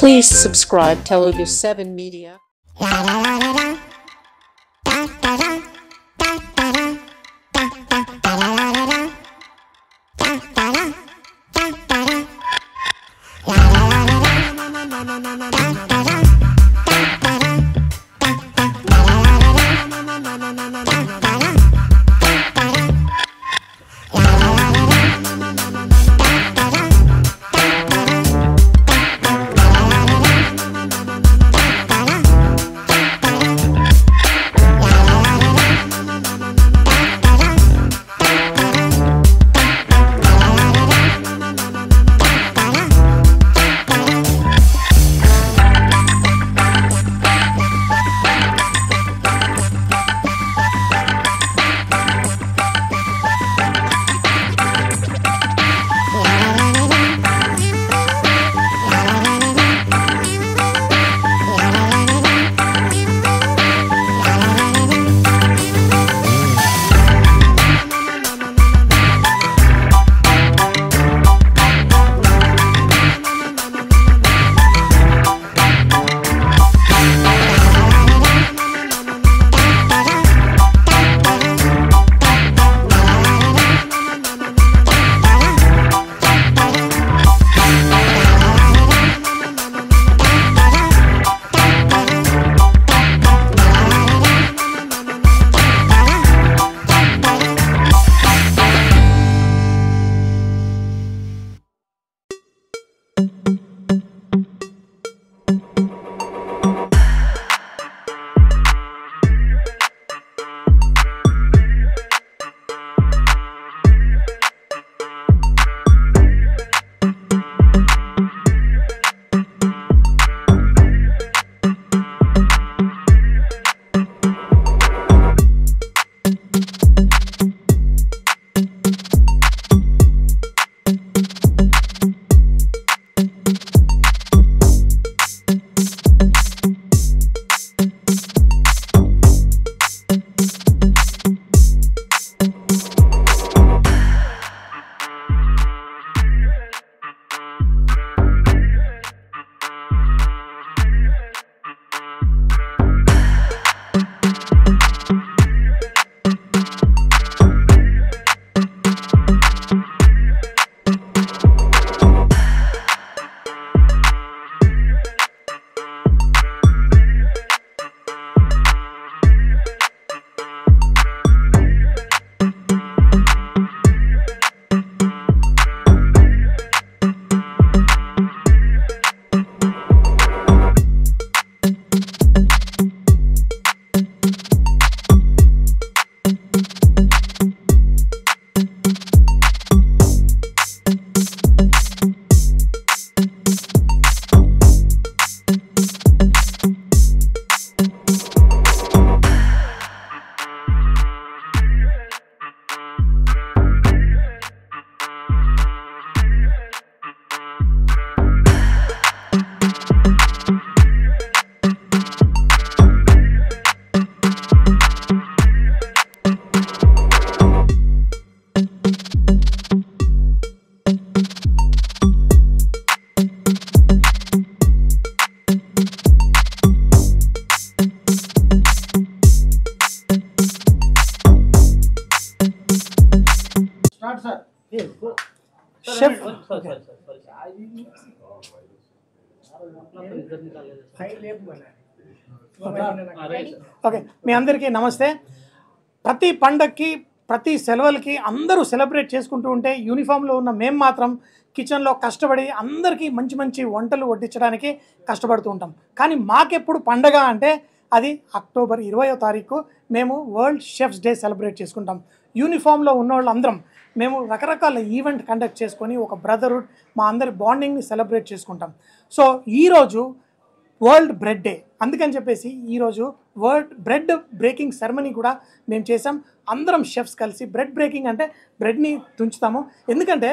Please subscribe Telugu 7 Media. Chef. Okay, మీ అందరికీ నమస్తే. ప్రతి పండగకి ప్రతి సెలవులకి అందరూ సెలబ్రేట్ చేసుకుంటూ ఉంటే యూనిఫామ్లో ఉన్న మేము మాత్రం కిచెన్లో కష్టపడి అందరికీ మంచి మంచి వంటలు వడ్డించడానికి కష్టపడుతూ ఉంటాం. కానీ మాకెప్పుడు పండగ అంటే అది అక్టోబర్ 20వ తారీఖు మేము వరల్డ్ షెఫ్స్ డే సెలబ్రేట్ చేసుకుంటాం. యూనిఫామ్లో ఉన్న వాళ్ళందరం మేము రకరకాల ఈవెంట్ కండక్ట్ చేసుకొని ఒక బ్రదర్హుడ్ మా అందరి బాండింగ్ని సెలబ్రేట్ చేసుకుంటాం. సో ఈరోజు వరల్డ్ బ్రెడ్ డే, అందుకని చెప్పేసి ఈరోజు వరల్డ్ బ్రెడ్ బ్రేకింగ్ సెరమనీ కూడా మేము చేసాం. అందరం షెఫ్స్ కలిసి బ్రెడ్ బ్రేకింగ్ అంటే బ్రెడ్ని తుంచుతాము. ఎందుకంటే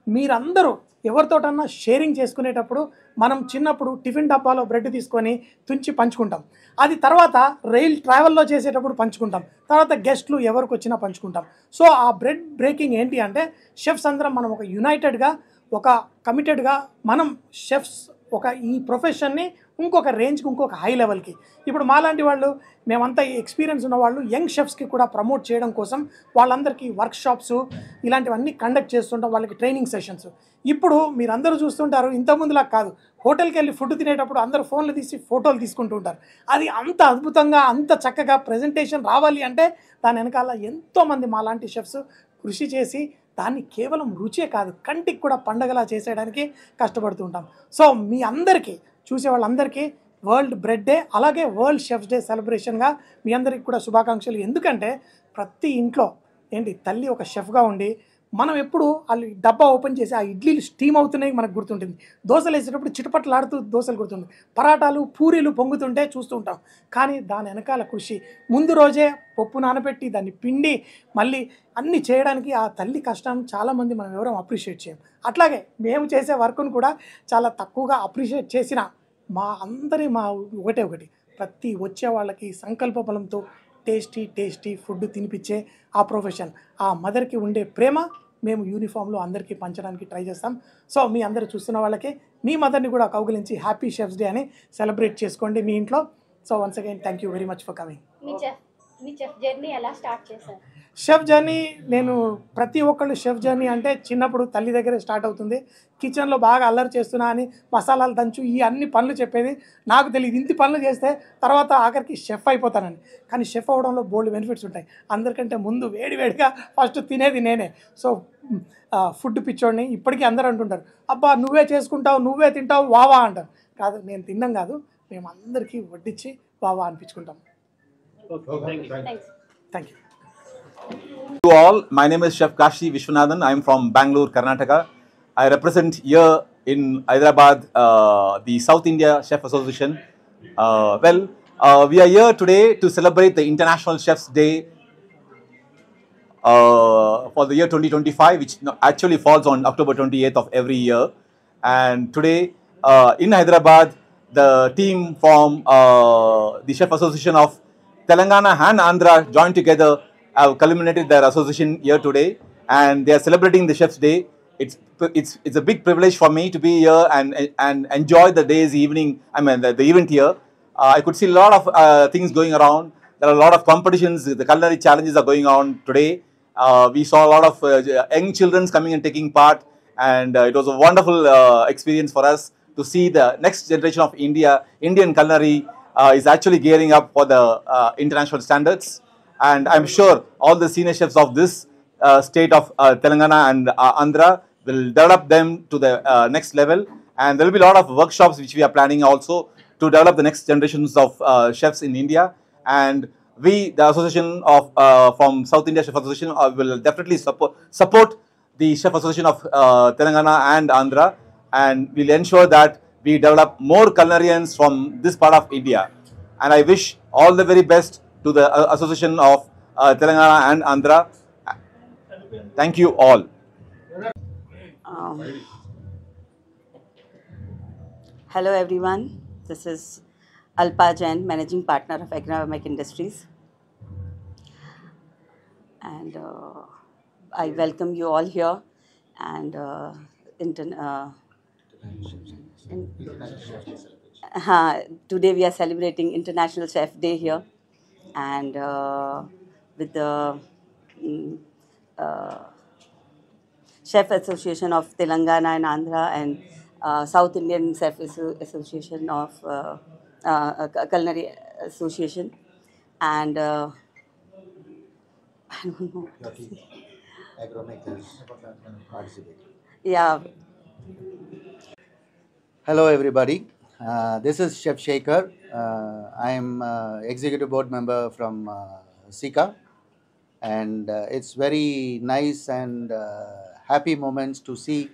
మీరందరూ ఎవరితోటన్నా షేరింగ్ చేసుకునేటప్పుడు మనం చిన్నప్పుడు టిఫిన్ డబ్బాలో బ్రెడ్ తీసుకొని తుంచి పంచుకుంటాం. అది తర్వాత రైల్ ట్రావెల్లో చేసేటప్పుడు పంచుకుంటాం. తర్వాత గెస్ట్లు ఎవరికి వచ్చినా పంచుకుంటాం. సో ఆ బ్రెడ్ బ్రేకింగ్ ఏంటి అంటే షెఫ్స్ అందరం మనం ఒక యునైటెడ్గా ఒక కమిటెడ్గా మనం షెఫ్స్ ఒక ఈ ప్రొఫెషన్ని ఇంకొక రేంజ్కి, ఇంకొక హై లెవెల్కి. ఇప్పుడు మాలాంటి వాళ్ళు, మేమంతా ఎక్స్పీరియన్స్ ఉన్న వాళ్ళు యంగ్ షెఫ్స్కి కూడా ప్రమోట్ చేయడం కోసం వాళ్ళందరికీ వర్క్షాప్స్ ఇలాంటివన్నీ కండక్ట్ చేస్తుంటాం, వాళ్ళకి ట్రైనింగ్ సెషన్స్. ఇప్పుడు మీరందరూ చూస్తుంటారు, ఇంతకుముందులా కాదు, హోటల్కి వెళ్ళి ఫుడ్ తినేటప్పుడు అందరూ ఫోన్లు తీసి ఫోటోలు తీసుకుంటూ ఉంటారు. అది అంత అద్భుతంగా, అంత చక్కగా ప్రజెంటేషన్ రావాలి అంటే దాని వెనకాల ఎంతోమంది మాలాంటి షెఫ్స్ కృషి చేసి దాన్ని కేవలం రుచే కాదు, కంటికి కూడా పండగలా చేసేయడానికి కష్టపడుతూ ఉంటాం. సో మీ అందరికీ, చూసే వాళ్ళందరికీ వరల్డ్ బ్రెడ్ డే అలాగే వరల్డ్ షెఫ్స్ డే సెలబ్రేషన్గా మీ అందరికీ కూడా శుభాకాంక్షలు. ఎందుకంటే ప్రతి ఇంట్లో ఏంటి, తల్లి ఒక షెఫ్గా ఉండి మనం ఎప్పుడు వాళ్ళు డబ్బా ఓపెన్ చేసి ఆ ఇడ్లీలు స్టీమ్ అవుతున్నాయి మనకు గుర్తుంటుంది, దోశలు వేసేటప్పుడు చిటపట్లాడుతూ దోశలు గుర్తుంది, పరాటాలు పూరీలు పొంగుతుంటే చూస్తూ ఉంటాం. కానీ దాని వెనకాల కృషి, ముందు రోజే పప్పు నానబెట్టి దాన్ని పిండి మళ్ళీ అన్నీ చేయడానికి ఆ తల్లి కష్టం చాలామంది మనం ఎవరో అప్రిషియేట్ చేయం. అట్లాగే మేము చేసే వర్క్ను కూడా చాలా తక్కువగా అప్రిషియేట్ చేసిన మా ఒకటి ప్రతి వచ్చే వాళ్ళకి సంకల్ప బలంతో టేస్టీ ఫుడ్ తినిపించే ఆ ప్రొఫెషన్, ఆ మదర్కి ఉండే ప్రేమ మేము యూనిఫామ్లో అందరికీ పంచడానికి ట్రై చేస్తాం. సో మీ అందరూ చూస్తున్న వాళ్ళకి మీ మదర్ని కూడా కౌగిలించి హ్యాపీ షెఫ్స్ డే అని సెలబ్రేట్ చేసుకోండి మీ ఇంట్లో. So once again thank you very much for coming. Me chef journey ఎలా స్టార్ట్ చేశారు? షెఫ్ జర్నీ, నేను ప్రతి ఒక్కళ్ళు షెఫ్ జర్నీ అంటే చిన్నప్పుడు తల్లి దగ్గరే స్టార్ట్ అవుతుంది. కిచెన్లో బాగా అల్లరి చేస్తున్నా అని మసాలాలు దంచు ఈ అన్ని పనులు చెప్పేది. నాకు తెలియదు ఇంటి పనులు చేస్తే తర్వాత ఆఖరికి షెఫ్ అయిపోతానని. కానీ షెఫ్ అవ్వడంలో బోల్డ్ బెనిఫిట్స్ ఉంటాయి. అందరికంటే ముందు వేడివేడిగా ఫస్ట్ తినేది నేనే. సో ఫుడ్ పిచ్చోడిని. ఇప్పటికీ అందరూ అంటుంటారు, అబ్బా నువ్వే చేసుకుంటావు, నువ్వే తింటావు, వావా అంటారు. కాదు, నేను తిన్నాం కాదు, మేము అందరికీ వడ్డించి వావా అనిపించుకుంటాం. Thank you. To all, my name is Chef Kashi Vishwanathan. I am from Bangalore, Karnataka. I represent here in Hyderabad the South India Chef Association. We are here today to celebrate the International Chefs Day for the year 2025, which actually falls on October 28th of every year. And today in Hyderabad, the team from the Chef Association of Telangana and Andhra joined together, have culminated their association here today, and they are celebrating the Chef's Day. It's a big privilege for me to be here and enjoy the day's evening. I mean the event here. I could see a lot of things going around. There are a lot of competitions. The culinary challenges are going on today. We saw a lot of young children coming and taking part, and it was a wonderful experience for us to see the next generation of Indian culinary is actually gearing up for the international standards. And I'm sure all the senior chefs of this state of Telangana and Andhra will develop them to the next level. And there will be a lot of workshops which we are planning also to develop the next generations of chefs in India. And we, the association of from South India Chef Association, will definitely support the Chef Association of Telangana and Andhra, and will ensure that we develop more culinarians from this part of India. And I wish all the very best to the association of Telangana and Andhra. Thank you all. Hello everyone, this is Alpa Jain, Managing Partner of Agronomic Industries, and I welcome you all here. And today we are celebrating International Chef Day here, and with the Chef Association of Telangana and Andhra, and South Indian Chef Association of Culinary Association, and I don't know. Agronomic is participating. Yeah. Hello everybody, this is Chef Shekhar. I am executive board member from Sika, and it's very nice and happy moments to see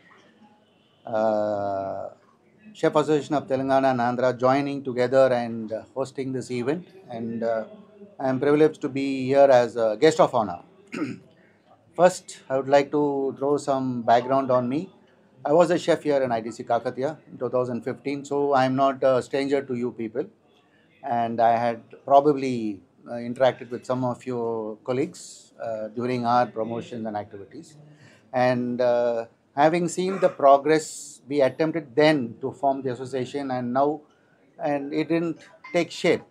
Chef Association of Telangana and Andhra joining together and hosting this event, and I am privileged to be here as a guest of honor. First, I would like to throw some background on me. I was a chef here in ITC Kakatiya in 2015, so I am not a stranger to you people, and I had probably interacted with some of your colleagues during our promotions and activities. And having seen the progress we attempted then to form the association, and now, and it didn't take shape.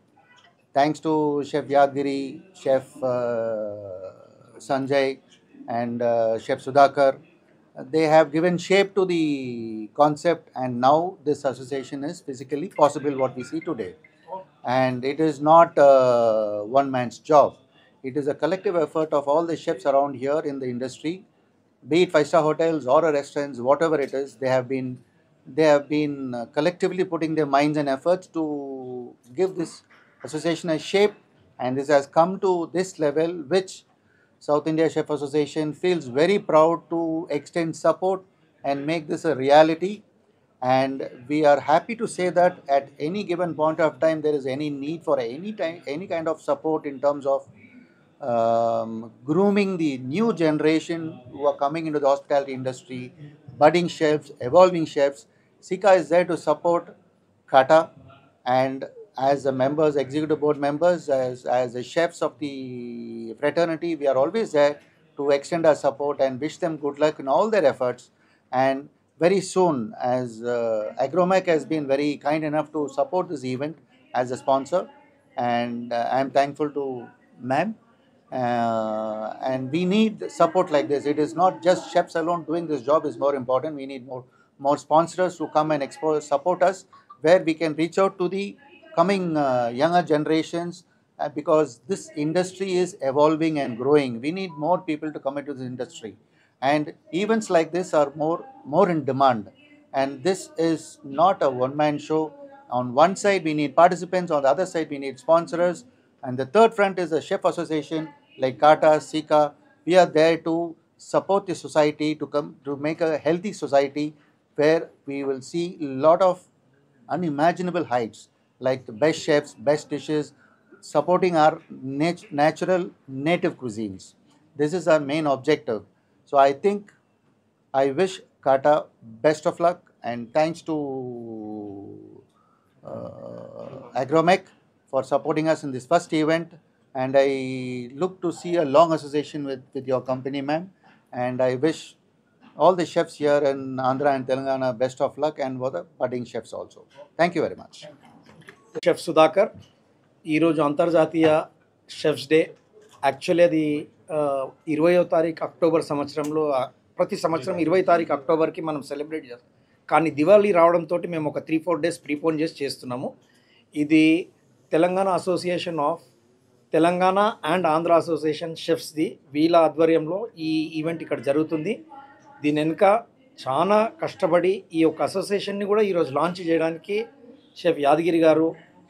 Thanks to Chef Yadgiri, Chef Sanjay, and Chef Sudhakar, they have given shape to the concept, and now this association is physically possible what we see today. And it is not one man's job. It is a collective effort of all the chefs around here in the industry, be it five-star hotels or restaurants, whatever it is. They have been collectively putting their minds and efforts to give this association a shape, and this has come to this level, which South India Chef Association feels very proud to extend support and make this a reality. And we are happy to say that at any given point of time, there is any need for any kind of support in terms of grooming the new generation who are coming into the hospitality industry, budding chefs, evolving chefs. Sika is there to support Kata, and as the members, executive board members, as the chefs of the fraternity, we are always there to extend our support and wish them good luck in all their efforts. And very soon, as Agromec has been very kind enough to support this event as a sponsor, and I am thankful to ma'am. And we need support like this. It is not just chefs alone doing this job is more important. We need more sponsors to come and support us, where we can reach out to the coming younger generations, because this industry is evolving and growing. We need more people to come into this industry, and events like this are more in demand. And this is not a one-man show. On one side we need participants, on the other side we need sponsors, and the third front is a chef association like Kata, Sika. We are there to support the society, to make a healthy society where we will see a lot of unimaginable heights, like the best chefs, best dishes, supporting our natural native cuisines. This is our main objective. So I wish Kata best of luck, and thanks to Agromec for supporting us in this first event. And I look to see a long association with your company, ma'am. And I wish all the chefs here in Andhra and Telangana best of luck, and for the budding chefs also. Thank you very much. Chef Sudhakar, ఈరోజు అంతర్జాతీయ chefs day. Actually అది 20వ తారీఖు October సంవత్సరంలో, ప్రతి సంవత్సరం 20 తారీఖు అక్టోబర్కి మనం celebrate చేస్తాం. కానీ దివాళీ రావడంతో మేము ఒక 3-4 డేస్ ప్రీపోన్ చేస్తున్నాము. ఇది Telangana association of Telangana and Andhra association షెఫ్స్ది, వీళ్ళ ఆధ్వర్యంలో ఈ ఈవెంట్ ఇక్కడ జరుగుతుంది. దీని వెనుక చాలా కష్టపడి ఈ యొక్క అసోసియేషన్ని కూడా ఈరోజు లాంచ్ చేయడానికి షెఫ్ యాదగిరి గారు,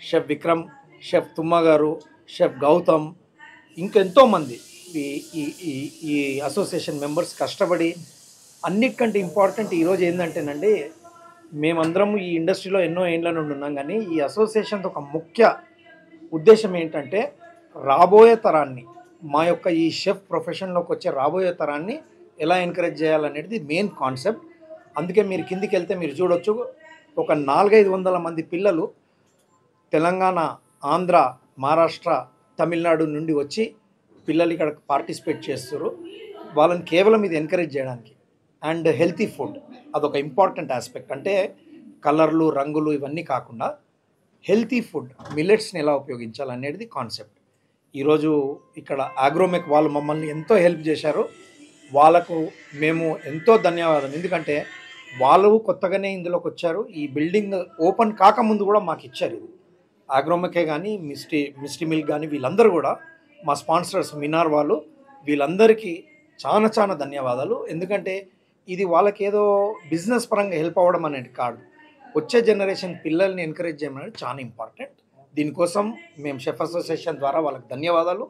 షెఫ్ విక్రమ్, షెఫ్ తుమ్మ గారు, షెఫ్ గౌతమ్, ఇంకెంతోమంది ఈ అసోసియేషన్ మెంబర్స్ కష్టపడి, అన్నిటికంటే ఇంపార్టెంట్ ఈరోజు ఏంటంటేనండి, మేమందరం ఈ ఇండస్ట్రీలో ఎన్నో ఏళ్ళ నుండి ఉన్నాం, కానీ ఈ అసోసియేషన్తో ఒక ముఖ్య ఉద్దేశం ఏంటంటే రాబోయే తరాన్ని, మా యొక్క ఈ షెఫ్ ప్రొఫెషన్లోకి వచ్చే రాబోయే తరాన్ని ఎలా ఎంకరేజ్ చేయాలనేది మెయిన్ కాన్సెప్ట్. అందుకే మీరు కిందికి వెళ్తే మీరు చూడొచ్చు, ఒక 400-500 మంది పిల్లలు తెలంగాణ, ఆంధ్ర, మహారాష్ట్ర, తమిళనాడు నుండి వచ్చి పిల్లలు ఇక్కడ పార్టిసిపేట్ చేస్తారు. వాళ్ళని కేవలం ఇది ఎంకరేజ్ చేయడానికి. అండ్ హెల్తీ ఫుడ్ అదొక ఇంపార్టెంట్ ఆస్పెక్ట్. అంటే కలర్లు, రంగులు ఇవన్నీ కాకుండా హెల్తీ ఫుడ్, మిల్లెట్స్ని ఎలా ఉపయోగించాలనేది కాన్సెప్ట్. ఈరోజు ఇక్కడ ఆగ్రోమెక్ వాళ్ళు మమ్మల్ని ఎంతో హెల్ప్ చేశారు. వాళ్ళకు మేము ఎంతో ధన్యవాదం. ఎందుకంటే వాళ్ళు కొత్తగానే ఇందులోకి వచ్చారు. ఈ బిల్డింగ్ ఓపెన్ కాకముందు కూడా మాకు ఇచ్చారు. ఇది ఆగ్రోమెకే కానీ, మిస్టీ మిల్క్ కానీ, వీళ్ళందరూ కూడా మా స్పాన్సర్స్ మినార్ వాళ్ళు, వీళ్ళందరికీ చాలా ధన్యవాదాలు. ఎందుకంటే ఇది వాళ్ళకి ఏదో బిజినెస్ పరంగా హెల్ప్ అవ్వడం అనేది కాదు, వచ్చే జనరేషన్ పిల్లల్ని ఎంకరేజ్ చేయడం అనేది చాలా ఇంపార్టెంట్. దీనికోసం మేము షెఫ్ అసోసియేషన్ ద్వారా వాళ్ళకి ధన్యవాదాలు.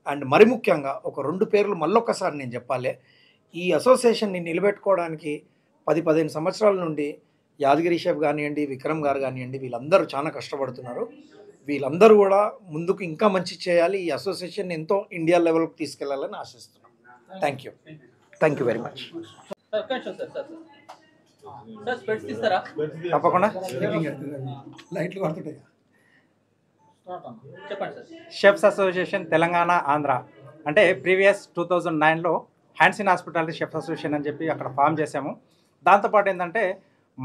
అండ్ మరి ముఖ్యంగా ఒక 2 పేర్లు మళ్ళొక్కసారి నేను చెప్పాలి. ఈ అసోసియేషన్ని నిలబెట్టుకోవడానికి 10-15 సంవత్సరాల నుండి యాదగిరి షెఫ్ కానివ్వండి, విక్రమ్ గారు కానివ్వండి, వీళ్ళందరూ చాలా కష్టపడుతున్నారు. వీళ్ళందరూ కూడా ముందుకు ఇంకా మంచి చేయాలి, ఈ అసోసియేషన్ ఎంతో ఇండియా లెవెల్కి తీసుకెళ్లాలని ఆశిస్తున్నాం. Thank you very much. తప్పకుండా లైట్లు పడుతుంటాయి. షెఫ్స్ అసోసియేషన్ తెలంగాణ, ఆంధ్ర అంటే ప్రీవియస్ 2009లో hands in hospitality chef association అని చెప్పి అక్కడ ఫామ్ చేసాము. దాంతోపాటు ఏంటంటే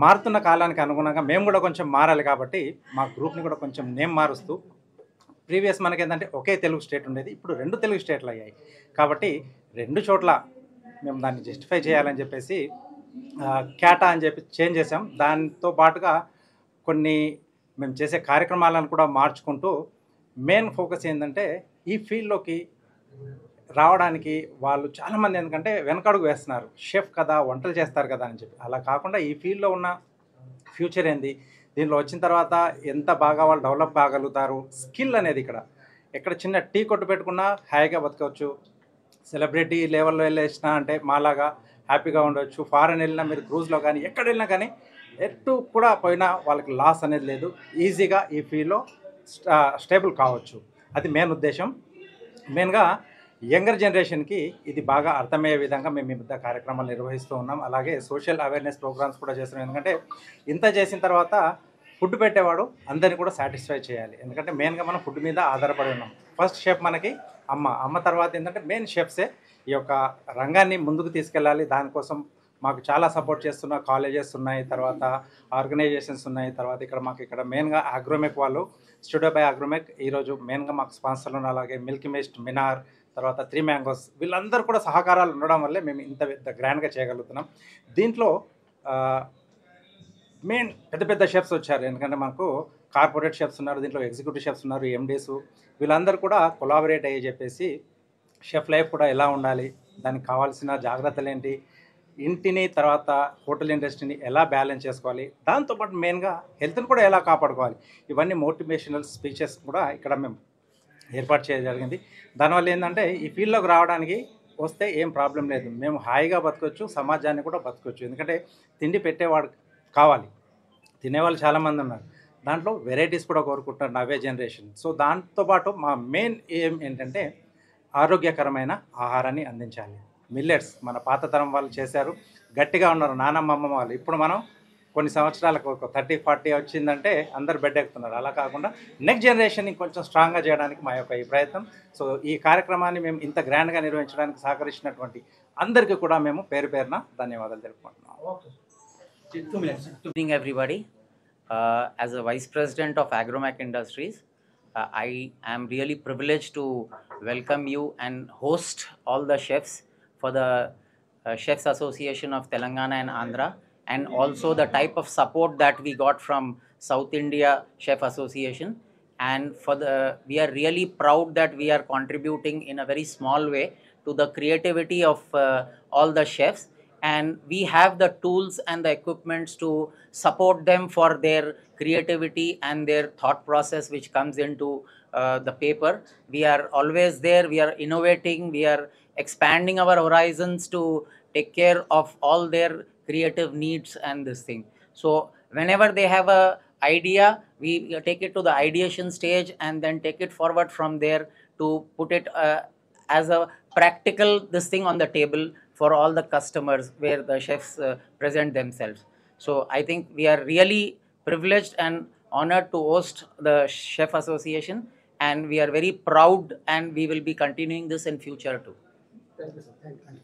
మారుతున్న కాలానికి అనుగుణంగా మేము కూడా కొంచెం మారాలి కాబట్టి మా గ్రూప్ని కూడా కొంచెం నేమ్ మారుస్తూ, ప్రీవియస్ మనకేంటంటే ఒకే తెలుగు స్టేట్ ఉండేది, ఇప్పుడు 2 తెలుగు స్టేట్లు అయ్యాయి కాబట్టి 2 చోట్ల మేము దాన్ని జస్టిఫై చేయాలని చెప్పేసి క్యాటా అని చెప్పి చేంజ్ చేసాం. దాంతో పాటుగా కొన్ని మేము చేసే కార్యక్రమాలను కూడా మార్చుకుంటూ మెయిన్ ఫోకస్ ఏంటంటే ఈ ఫీల్డ్లోకి రావడానికి వాళ్ళు చాలామంది ఎందుకంటే వెనకడుగు వేస్తున్నారు. షెఫ్ కదా, వంటలు చేస్తారు కదా అని చెప్పి. అలా కాకుండా ఈ ఫీల్డ్లో ఉన్న ఫ్యూచర్ ఏంది, దీనిలో వచ్చిన తర్వాత ఎంత బాగా వాళ్ళు డెవలప్ కాగలుగుతారు, స్కిల్ అనేది ఎక్కడ చిన్న టీ కొట్టు పెట్టుకున్నా హాయిగా బతకవచ్చు. సెలబ్రిటీ లెవెల్లో వెళ్ళేసినా అంటే మాలాగా హ్యాపీగా ఉండవచ్చు. ఫారెన్ వెళ్ళినా, మీరు క్రూజ్లో కానీ ఎక్కడ వెళ్ళినా కానీ ఎటు కూడా పోయినా వాళ్ళకి లాస్ అనేది లేదు. ఈజీగా ఈ ఫీల్డ్లో స్టేబుల్ కావచ్చు. అది మెయిన్ ఉద్దేశం. మెయిన్గా యంగర్ జనరేషన్కి ఇది బాగా అర్థమయ్యే విధంగా మేము ఈ పెద్ద కార్యక్రమాలు నిర్వహిస్తూ ఉన్నాం. అలాగే సోషల్ అవేర్నెస్ ప్రోగ్రామ్స్ కూడా చేస్తున్నాం. ఎందుకంటే ఇంత చేసిన తర్వాత ఫుడ్ పెట్టేవాడు అందరినీ కూడా సాటిస్ఫై చేయాలి. ఎందుకంటే మెయిన్గా మనం ఫుడ్ మీద ఆధారపడి ఉన్నాం. ఫస్ట్ షెఫ్ మనకి అమ్మ తర్వాత ఏంటంటే మెయిన్ షెఫ్సే ఈ యొక్క రంగాన్ని ముందుకు తీసుకెళ్ళాలి. దానికోసం మాకు చాలా సపోర్ట్ చేస్తున్న కాలేజెస్ ఉన్నాయి, తర్వాత ఆర్గనైజేషన్స్ ఉన్నాయి, తర్వాత ఇక్కడ మెయిన్గా అగ్రోమెక్ వాళ్ళు, స్టూడియో బై అగ్రోమెక్ ఈరోజు మెయిన్గా మాకు స్పాన్సర్లు ఉన్నాయి. అలాగే మిల్కీ మిస్ట్, మినార్, తర్వాత 3 మ్యాంగోస్, వీళ్ళందరూ కూడా సహకారాలు ఉండడం వల్లే మేము ఇంత గ్రాండ్గా చేయగలుగుతున్నాం. దీంట్లో మెయిన్ పెద్ద షెఫ్స్ వచ్చారు. ఎందుకంటే మాకు కార్పొరేట్ షెఫ్స్ ఉన్నారు, దీంట్లో ఎగ్జిక్యూటివ్ షెఫ్స్ ఉన్నారు, ఎండీస్, వీళ్ళందరూ కూడా కొలాబరేట్ అయ్యి చెప్పేసి షెఫ్ లైఫ్ కూడా ఎలా ఉండాలి, దానికి కావాల్సిన జాగ్రత్తలు ఏంటి, ఇంటిని తర్వాత హోటల్ ఇండస్ట్రీని ఎలా బ్యాలెన్స్ చేసుకోవాలి, దాంతోపాటు మెయిన్గా హెల్త్ని కూడా ఎలా కాపాడుకోవాలి, ఇవన్నీ మోటివేషనల్ స్పీచెస్ కూడా ఇక్కడ మేము ఏర్పాటు చేయడం జరిగింది. దానివల్ల ఏంటంటే ఈ ఫీల్డ్లోకి రావడానికి వస్తే ఏం ప్రాబ్లం లేదు, మేము హాయిగా బతకొచ్చు, సమాజాన్ని కూడా బతకొచ్చు. ఎందుకంటే తిండి పెట్టేవాడు కావాలి, తినేవాళ్ళు చాలామంది ఉన్నారు, దాంట్లో వెరైటీస్ కూడా కోరుకుంటున్నారు నవే జనరేషన్. సో దాంతోపాటు మా మెయిన్ ఏం ఏంటంటే ఆరోగ్యకరమైన ఆహారాన్ని అందించాలి. మిల్లెట్స్ మన పాత తరం వాళ్ళు చేశారు, గట్టిగా ఉన్నారు నానమ్మ అమ్మమ్మ వాళ్ళు. ఇప్పుడు మనం కొన్ని సంవత్సరాలకు ఒక 30-40 వచ్చిందంటే అందరు బెడ్ ఎక్కుతున్నారు. అలా కాకుండా నెక్స్ట్ జనరేషన్ని కొంచెం స్ట్రాంగ్గా చేయడానికి మా యొక్క ఈ ప్రయత్నం. సో ఈ కార్యక్రమాన్ని మేము ఇంత గ్రాండ్గా నిర్వహించడానికి సహకరించినటువంటి అందరికీ కూడా మేము పేరున ధన్యవాదాలు తెలుపుకుంటున్నాం. Good evening, everybody. As a Vice President of Agromech Industries, I am really privileged to welcome you and host all the chefs for the Chefs Association of Telangana and Andhra, and also the type of support that we got from South India Chef Association. And we are really proud that we are contributing in a very small way to the creativity of all the chefs. And we have the tools and the equipments to support them for their creativity and their thought process which comes into the paper. We are always there, we are innovating, we are expanding our horizons to take care of all their creative needs and this thing. So whenever they have a idea, we take it to the ideation stage and then take it forward from there to put it as a practical this thing on the table for all the customers where the chefs present themselves. So I think we are really privileged and honored to host the Chef Association, and we are very proud, and we will be continuing this in future too. Thank you, sir. Thank you.